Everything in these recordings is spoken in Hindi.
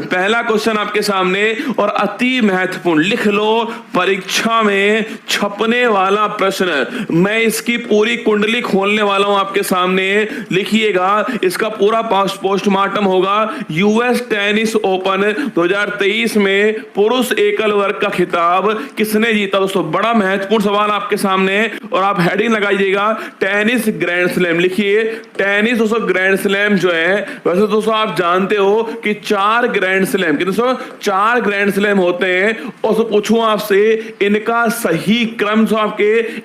पहला क्वेश्चन आपके सामने और अति महत्वपूर्ण, लिख लो, परीक्षा में छपने वाला प्रश्न। मैं इसकी पूरी कुंडली खोलने वाला हूं आपके सामने, लिखिएगा। इसका पूरा पोस्टमार्टम होगा। यूएस टेनिस ओपन 2023 में पुरुष एकल वर्ग का खिताब किसने जीता? दोस्तों बड़ा महत्वपूर्ण सवाल आपके सामने, और आप हेडिंग लगाइएगा टेनिस ग्रैंड स्लैम। लिखिए टेनिस दोस्तों ग्रैंड स्लैम जो है, वैसे दोस्तों आप जानते हो कि 4 ग्रैंड स्लैम, दोस्तों 4 ग्रैंड स्लैम होते हैं। और तो पूछूं आपसे इनका सही क्रम जो आपके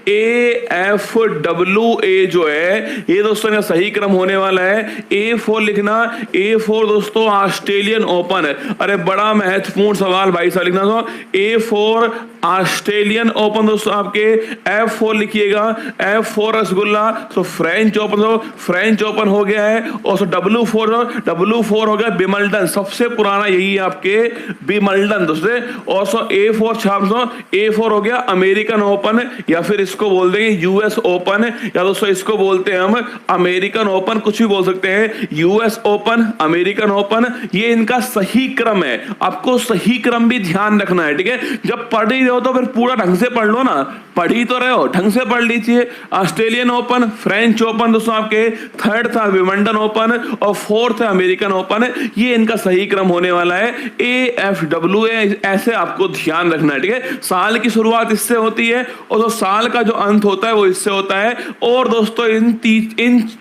AFWA जो है, ये दोस्तों इनका सही क्रम होने वाला है। A4 लिखना, A4 दोस्तों ऑस्ट्रेलियन ओपन है। अरे बड़ा महत्वपूर्ण सवाल भाई साहब, लिखना तो A4 ऑस्ट्रेलियन ओपन दोस्तों आपके। F4 लिखिएगा, F4 रसगुल्ला, तो फ्रेंच ओपन, तो फ्रेंच ओपन हो गया है। और W4 हो गया विमल्डन, सबसे पुराना यही है आपके विमल्डन दोस्तों। और A4 छाप दो, A4 हो गया अमेरिकन ओपन, या फिर इसको बोल देंगे यूएस ओपन, या दोस्तों इसको बोलते हैं हम अमेरिकन ओपन, कुछ भी बोल सकते हैं। यूएस ओपन, अमेरिकन ओपन, ये इनका सही क्रम है। आपको सही क्रम भी ध्यान रखना है, ठीक है। जब पढ़ ही रहे हो तो फिर पूरा ढंग से पढ़ लो ना, पढ़ ही तो रहे हो, ढंग से पढ़ लीजिए। ऑस्ट्रेलियन ओपन, फ्रेंच ओपन दोस्तों आपके, थर्ड था विमल्डन ओपन, और फोर्थ है अमेरिकन ओपन। ये इनका सही क्रम होने वाला है AFWA, ऐसे आपको ध्यान रखना है, ठीक है। साल की शुरुआत इससे होती है और तो साल का जो अंत होता है वो इससे होता है। और दोस्तों इन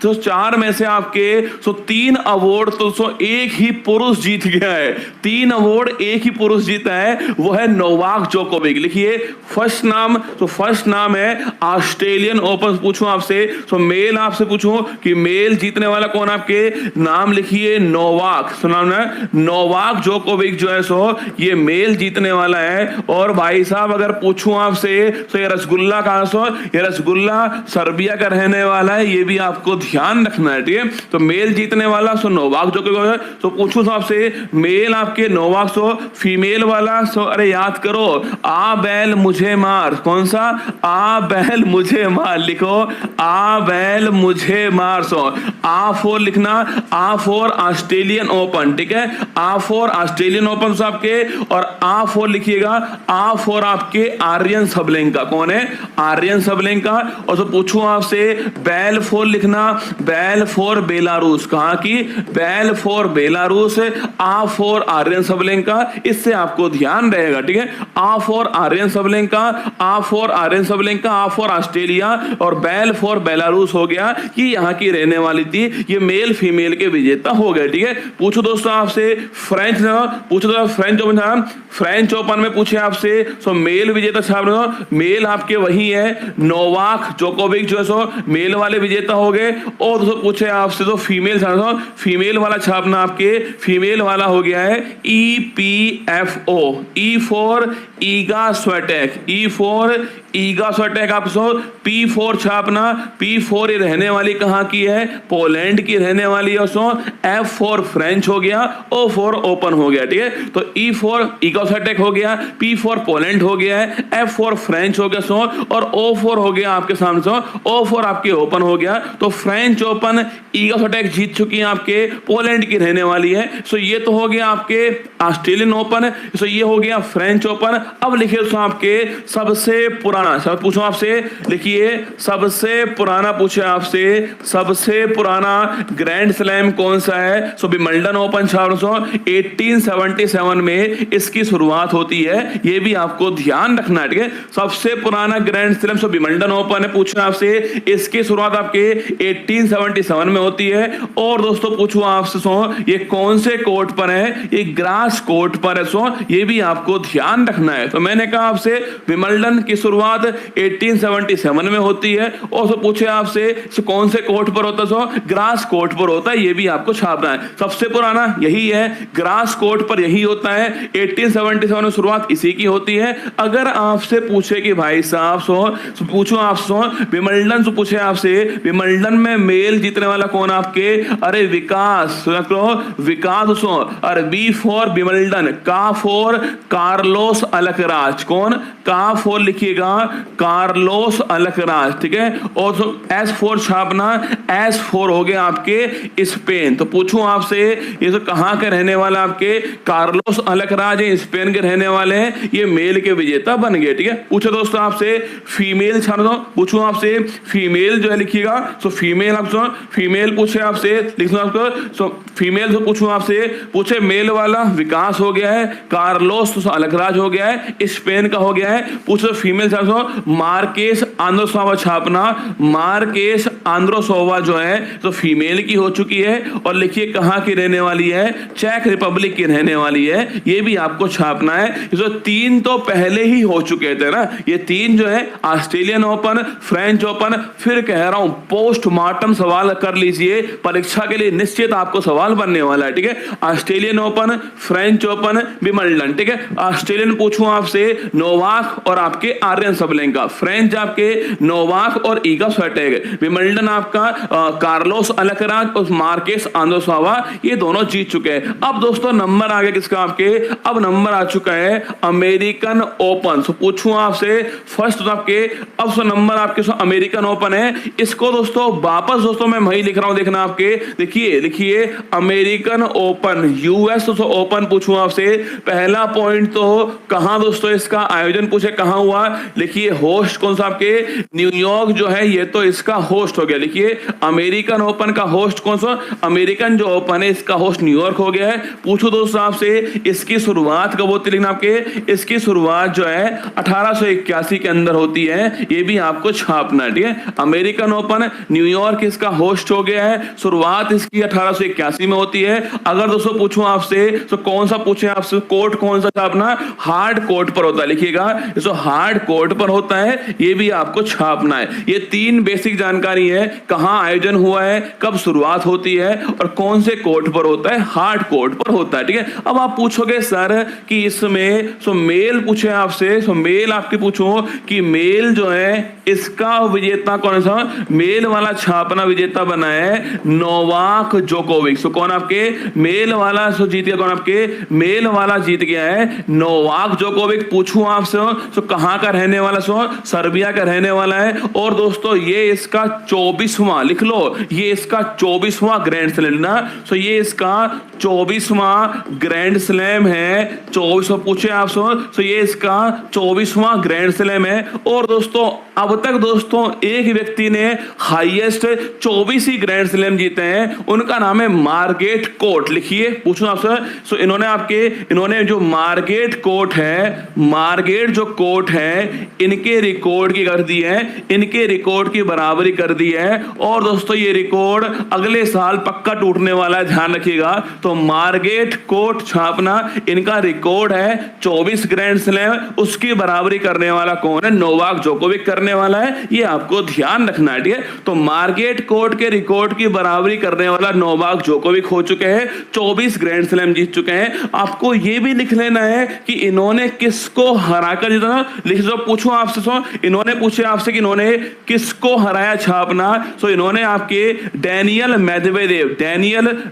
4 में से आपके 3 अवार्ड दोस्तों एक ही पुरुष जीत गया है। 3 अवार्ड एक ही पुरुष जीता है, वो है नोवाक जोकोविक। लिखिए फर्स्ट नाम, तो फर्स्ट नाम है ऑस्ट्रेलियन ओपन। पूछूं आपसे, तो मेल आपसे पूछूं कि मेल जीतने वाला कौन, आपके नाम लिखिए नोवाक, सुना ना, नोवाक जोकोविक जो है सो ये मेल जीतने वाला है। और भाई साहब अगर पूछूं आपसे तो ये रसगुल्ला कहां से, ये रसगुल्ला सर्बिया का रहने वाला है, ये भी आपको ध्यान रखना है, ठीक है। तो मेल जीतने वाला सो नोवाक जोकोविक। तो पूछूं आपसे मेल आपके नोवाक, सो फीमेल वाला सो, अरे याद करो, आ बैल मुझे मार, कौन सा, आ बैल मुझे मार, लिखो आ बैल मुझे मार। सो A4 लिखना, A4 ऑस्ट्रेलियन ओपन, ठीक है। A4 ऑस्ट्रेलियन ओपन आपके, और A4 लिखिएगा, A4 आपके आर्यन सबलेंका, कौन है, आर्यन सबलेंका। और तो पूछूं आपसे बैल 4 लिखना, बैल 4 बेलारूस, कहां की, बैल 4 बेलारूस, A4 आर्यन सबलेंका, इससे आपको ध्यान रहेगा, ठीक है। A4 Aryna Sabalenka, A4 Aryna Sabalenka, A4 Australia, और बैल 4 बेलारूस हो गया, कि यहाँ की रहने वाली थी। ये मेल फीमेल के विजेता हो गए, ठीक है। पूछो दोस्तों आपसे फ्रेंच, पूछो तो फ्रेंच ओपन था, फ्रेंच ओपन में पूछे आपसे, सो मेल विजेता छाप, मेल आपके वही है नोवाक जोकोविक जो है सो मेल वाले विजेता हो गए। और दोस्तों पूछे आपसे तो फीमेल छापना, फीमेल वाला छापना आपके, फीमेल वाला हो गया है EPFO, E4 ईगा स्वेटेक, E4 ईगा स्वेटेक। आप सो P4 छापना, P4 ये रहने वाली कहां की है, पोलैंड की रहने वाली है। सो F4 फ्रेंच हो गया, O4 ओपन हो गया, ठीक है। तो E4 ईगा स्वेटेक हो गया, P4 पोलैंड हो गया है, F4 फ्रेंच हो गया सो, और O4 हो गया आपके सामने, सो O4 आपके ओपन हो गया। तो फ्रेंच ओपन ईगा स्वेटेक जीत चुकी है, आपके पोलैंड की रहने वाली है। सो ये तो हो गया आपके ऑस्ट्रेलियन ओपन, सो ये हो गया फ्रेंच ओपन। अब लिखिए दोस्तों आपके सबसे पुराना, सब पूछो आपसे, लिखिए सबसे पुराना, पूछे आपसे सबसे पुराना ग्रैंड स्लैम कौन सा है। सो विंबलडन ओपन 1877 में इसकी शुरुआत होती है, ये भी आपको ध्यान रखना है, ठीक है। सबसे पुराना ग्रैंड स्लैम सो विंबलडन ओपन है, पूछो आपसे इसकी शुरुआत आपके 1877 में होती है। और दोस्तों पूछो आपसे सो ये कौन से कोर्ट पर है, ये ग्रास कोर्ट पर है, सो ये भी आपको ध्यान रखना है। तो मैंने कहा आपसे विंबलडन की शुरुआत 1877 में होती है, और तो पूछे आपसे कौन से कोर्ट पर होता है, सो ग्रास कोर्ट पर होता है, ये भी आपको छापना है। सबसे पुराना यही है, ग्रास कोर्ट पर यही होता है, 1877 में शुरुआत इसी की होती है। अगर आपसे पूछे कि भाई साहब सो पूछो आप सो विंबलडन, तो पूछे आपसे विंबलडन में मेल जीतने वाला कौन आपके, अरे विकास, विकास सो, अरे B4 विंबलडन, का 4 कार्लोस अलकराज, कौन, का 4 लिखिएगा कार्लोस अल्कराज, ठीक है। और S4 छापना, S4 हो गया आपके स्पेन। तो पूछूं आपसे ये तो कहां के रहने वाले आपके कार्लोस अल्कराज है, स्पेन के रहने वाले हैं, ये मेल के विजेता बन गए, ठीक है। पूछो दोस्तों आपसे फीमेल छाप दो, पूछूं आपसे फीमेल जो है लिखिएगा, सो फीमेल आपसे फीमेल पूछे आपसे लिखना आपको, सो फीमेल से पूछूं आपसे, पूछे मेल वाला विकास हो गया है, कार्लोस तो अल्कराज हो गया है, स्पेन का हो गया है। पूछो फीमेल छाप मार्केस आंद्रोसोवा छापना, मार्केस आंद्रोसोवा जो है तो फीमेल की हो चुकी है। और लिखिए कहां की रहने वाली है, चेक रिपब्लिक की रहने वाली है, ये भी आपको छापना है। जो 3 तो पहले ही हो चुके थे ना, ये 3 जो है ऑस्ट्रेलियन ओपन, फ्रेंच ओपन, फिर कह रहा हूं पोस्टमार्टम सवाल कर लीजिए, परीक्षा के लिए निश्चित आपको सवाल बनने वाला है, ठीक है। Australian open, French open, Wimbledon, ठीक है। ऑस्ट्रेलियन पूछूं आपसे नोवाक और आपके आर्यन सबलेंका, फ्रेंच आपके नोवाक और ईगा स्विएटेक, विंबलडन आपका कार्लोस अल्कराज और मार्केस आंद्रोसोवा, ये दोनों जीत चुके हैं। अब दोस्तों नंबर आ गया किसका आपके, अब नंबर आ चुका है अमेरिकन ओपन। सो पूछूं आपसे फर्स्ट तो आपके अब सो नंबर आपके सो अमेरिकन ओपन है, इसको दोस्तों वापस दोस्तों मैं वही लिख रहा हूं, देखना आपके देखिए लिखिए अमेरिकन ओपन यूएस तो ओपन। पूछूं आपसे पहला पॉइंट तो कहां दोस्तों इसका आयोजन पूछे कहां हुआ, लिखिए होस्ट कौन सा आपके न्यूयॉर्क जो है ये तो इसका होस्ट हो गया। लिखिए अमेरिकन ओपन का होस्ट कौन सा, अमेरिकन जो ओपन है इसका होस्ट न्यूयॉर्क हो गया है। पूछो दोस्तों आपसे इसकी शुरुआत कब होती है, लेकिन आपके इसकी शुरुआत जो है 1881 के अंदर होती है, ये भी आपको छापना है, ठीक है। अमेरिकन ओपन न्यूयॉर्क इसका होस्ट हो गया है, शुरुआत इसकी 1881 में होती है। अगर दोस्तों पूछूं आपसे तो कौन सा पूछे आपसे, कोर्ट कौन सा छापना, हार्ड कोर्ट पर होता है, लिखिएगा जो हार्ड कोर्ट पर होता है ये भी आपको छापना है। ये 3 बेसिक जानकारी है, कहां आयोजन हुआ है, कब शुरुआत होती है और कौन से कोर्ट पर होता है, हार्ड कोर्ट पर होता है, ठीक है। अब आप पूछोगे सर कि इसमें सो मेल पूछे आपसे, सो मेल आपके पूछो कि मेल जो है इसका विजेता कौन सा, मेल वाला छापना विजेता बना है नोवाक जोकोविक। सो कौन आपके मेल वाला सो जीत गया, कौन आपके मेल वाला जीत गया है नोवाक जोकोविक। पूछूं आपसे सो कहां का रहने वाला, सो सर्बिया का रहने वाला है। और दोस्तों ये इसका 24वां लिख लो, ये इसका 24वां ग्रैंड स्लैम ना, सो ये इसका 24वां ग्रैंड स्लैम है। 24 पूछे आप सो ये इसका 24वां ग्रैंड स्लैम है। और दोस्तों अब तक दोस्तों एक व्यक्ति ने हाईएस्ट 24 ही ग्रैंड स्लैम जीते हैं, उनका नाम है मार्गेट कोर्ट। लिखिए पूछूं आपसे, सो इन्होंने जो मार्गेट कोर्ट है, मार्गेट जो कोर्ट है इनके रिकॉर्ड की कर दी है, इनके रिकॉर्ड की बराबरी कर दी है। और दोस्तों ये रिकॉर्ड अगले साल पक्का टूटने वाला है, ध्यान रखिएगा। तो मार्गेट कोर्ट छापना, इनका रिकॉर्ड है 24 ग्रैंड स्लैम, उसकी बराबरी करने वाला कौन है, नोवाक जोकोविक करने वाला है, ये आपको ध्यान रखना है, ठीक है। तो मार्गेट कोर्ट के रिकॉर्ड की बराबरी करने वाला नोवाक जोकोविक हो चुके हैं, 24 ग्रैंड स्लैम जीत चुके हैं। आपको ये भी लिख लेना है कि इन्होंने किसको हराकर जीता, लिख दो। पूछो आपसे इन्होंने पूछे आपसे कि इन्होंने किसको हराया छापना, सो इन्होंने आपके डैनियल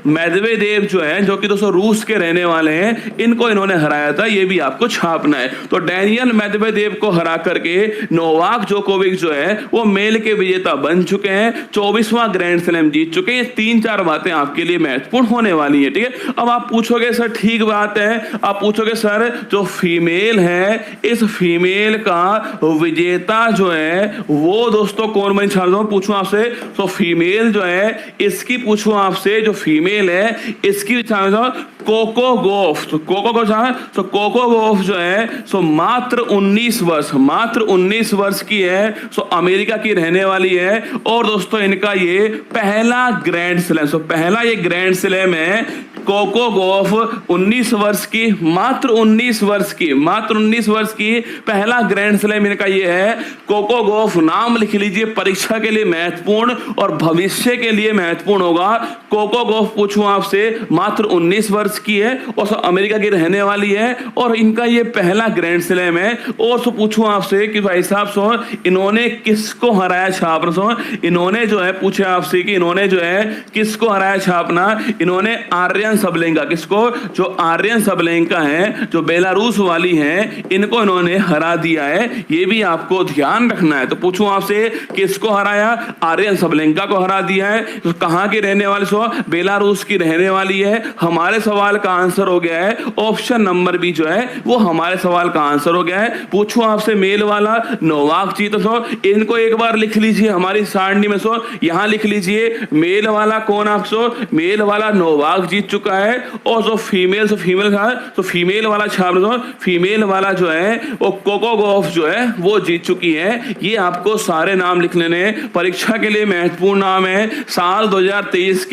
मेदवेदेव जो है, जो कि दोस्तों रूस के रहने वाले हैं, इनको इन्होंने हराया था, ये भी आपको छापना है। तो डैनियल मेदवेदेव को हरा करके नोवाक जोकोविक जो है वो मेल के विजेता बन चुके हैं, 24वां ग्रैंड स्लैम जीत चुके हैं। 3-4 बातें आपके लिए महत्वपूर्ण होने वाली है, ठीक है। अब आप पूछोगे सर ठीक बात है, आप पूछोगे सर जो फीमेल है इस फीमेल का विजेता जो है वो दोस्तों कौन बन, छाड़ दो पूछूं आपसे। तो फीमेल जो है इसकी पूछूं आपसे, जो फीमेल है इसकी कोको गोफ। तो कोको गोफ जो है सो मात्र 19 वर्ष की है, सो अमेरिका की रहने वाली है। और दोस्तों इनका ये पहला ग्रैंड स्लैम, सो पहला ये ग्रैंड स्लैम है कोको गोफ, 19 वर्ष की, मात्र 19 वर्ष की पहला ग्रैंड स्लैम इनका ये है कोको गोफ। नाम लिख लीजिए, परीक्षा के लिए महत्वपूर्ण और भविष्य के लिए महत्वपूर्ण होगा। कोको गोफ पूछूं आपसे, मात्र 19 वर्ष की है और सो अमेरिका की रहने वाली है और इनका ये पहला ग्रैंड स्लैम है। और सो पूछूं आपसे कि भाई साहब सो इन्होंने किसको हराया छापना, सो इन्होंने जो है पूछे आपसे कि इन्होंने जो है किसको हराया छापना, इन्होंने आर्यन सबलेंका, किसको, जो आर्यन सबलेंका है जो बेलारूस वाली है, इनको इन्होंने हरा दिया है, ये भी आपको ध्यान रखना है। तो पूछूं आपसे किसको हराया, आर्यन सबलेंका को हरा दिया है। तो कहां की रहने वाली, सो बेलारूस की रहने वाली है। हमारे सवाल का आंसर हो गया है ऑप्शन नंबर बी जो है वो हमारे सवाल का आंसर हो गया है। पूछूं आपसे मेल वाला नोवाक जी, तो सो इनको एक बार लिख लीजिए हमारी सारणी में, सो यहां लिख लीजिए मेल वाला कौन, आप सो मेल वाला नोवाक जीत चुका है। और जो फीमेल, सो फीमेल का, तो फीमेल वाला छाप दो, फीमेल वाला जो है वो कोको गॉफ जो है वो जीत चुकी है। ये आपको सारे नाम लिख लेने, परीक्षा के लिए महत्वपूर्ण नाम है। साल 2023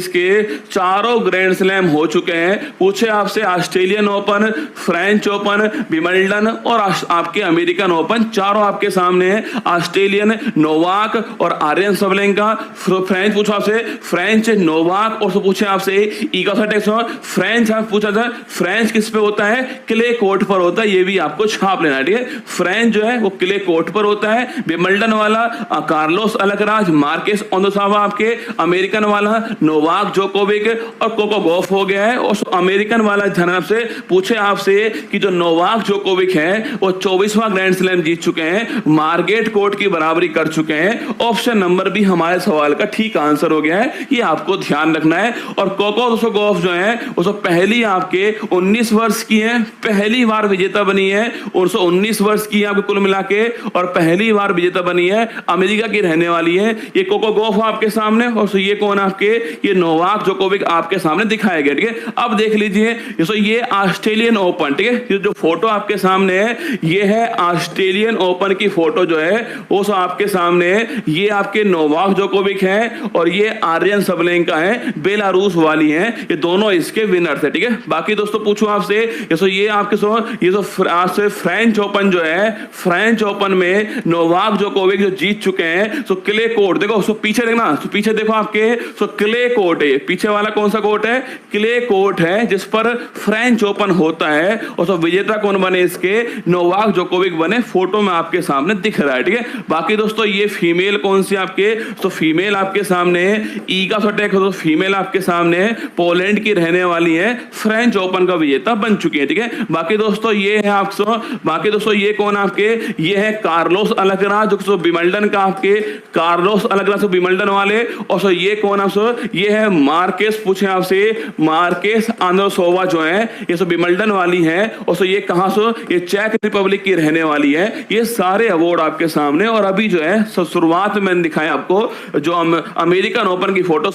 के चारों ग्रैंड स्लैम हो चुके हैं। पूछे आपसे Australian open, French open, Wimbledon और आपके अमेरिकन ओपन, चारों आपके सामने है। ऑस्ट्रेलियन नोवाक और आर्यन सबलेंका, फ्रेंच पूछा आपसे फ्रेंच नोवाक, और पूछे आपसे ईगासटेक्स फ्रेंच, पूछा था फ्रेंच किस पे होता है, क्ले कोर्ट पर होता है, ये भी आपको छाप लेना है, ठीक है। फ्रेंच जो है वो क्ले कोर्ट पर होता है। विंबलडन वाला कार्लोस अलकराज, मार्केस ओंदोसावा, आपके अमेरिकन वाला नोवाक जोकोविक और कोको गॉफ हो गया है। और अमेरिकन वाला ध्यान से पूछे आपसे कि जो नोवाक जोकोविक है वो 24वां ग्रैंड स्लैम जीत चुके हैं, मार्गेट कोर्ट की बराबरी कर चुके हैं। ऑप्शन नंबर भी हमारे सवाल का ठीक आंसर हो गया है, ये आपको ध्यान रखना है। और कोको गॉफ जो है वो पहली आपके 19 वर्ष की है, पहली बार विजेता बनी है, 19 वर्ष की है आपके कुल मिला के, और पहली बार विजेता बनी है, अमेरिका की रहने वाली है। ये कोको गॉफ आपके सामने, और ये कौन आपके, ये नोवाक जोकोविक आपके सामने दिखाया गया, ठीक है। अब देख लीजिए ये ऑस्ट्रेलियन ओपन, ठीक है, ये जो फोटो आपके सामने है ये है ऑस्ट्रेलियन ओपन की फोटो जो है वो आपके सामने है। ये आपके नोवाक जोकोविक है और ये आर्यन सबलेंका है, बेलारूस वाली है, ये दोनों इसके विनर्स है, ठीक है। बाकी दोस्तों पूछूं आपसे ये आपके आपसे फ्रेंच ओपन जो है, फ्रेंच ओपन में नोवाक जोकोविक जो जीत चुके हैं, तो क्ले कोर्ट देखो, पीछे देखना, पीछे देखो आपके, क्ले कोर्ट है, पीछे वाला कौन सा कोर्ट है, क्ले कोर्ट है, जिस पर फ्रेंच ओपन होता है। और विजेता कौन बने इसके, नोवाक जोकोविक बने, फोटो में आपके सामने दिख रहा है, ठीक है। बाकी दोस्तों ये फीमेल कौन सी आपके, तो फीमेल आपके सामने ईगा सोटेक, तो फीमेल आपके सामने पोलैंड की रहने वाली है, फ्रेंच ओपन का विजेता बन चुकी है, ठीक है। बाकी दोस्तों ये है आपको, बाकी दोस्तों ये कौन आपके, ये है कार्लोस अलकराज जो विंबलडन का, आपके कार्लोस अलकराज विंबलडन वाले। और ये कौन आपसे, ये है मार्केस, पूछे आपसे मार्केस आंद्रोसोवा जो है, ये सब विंबलडन वाली है। और ये कहां से, ये चेक रिपब्लिक की रहने वाली है। ये सारे अवार्ड आपके सामने, और अभी जो है शुरुआत में मैंने दिखाया आपको जो अमेरिकन ओपन की फोटो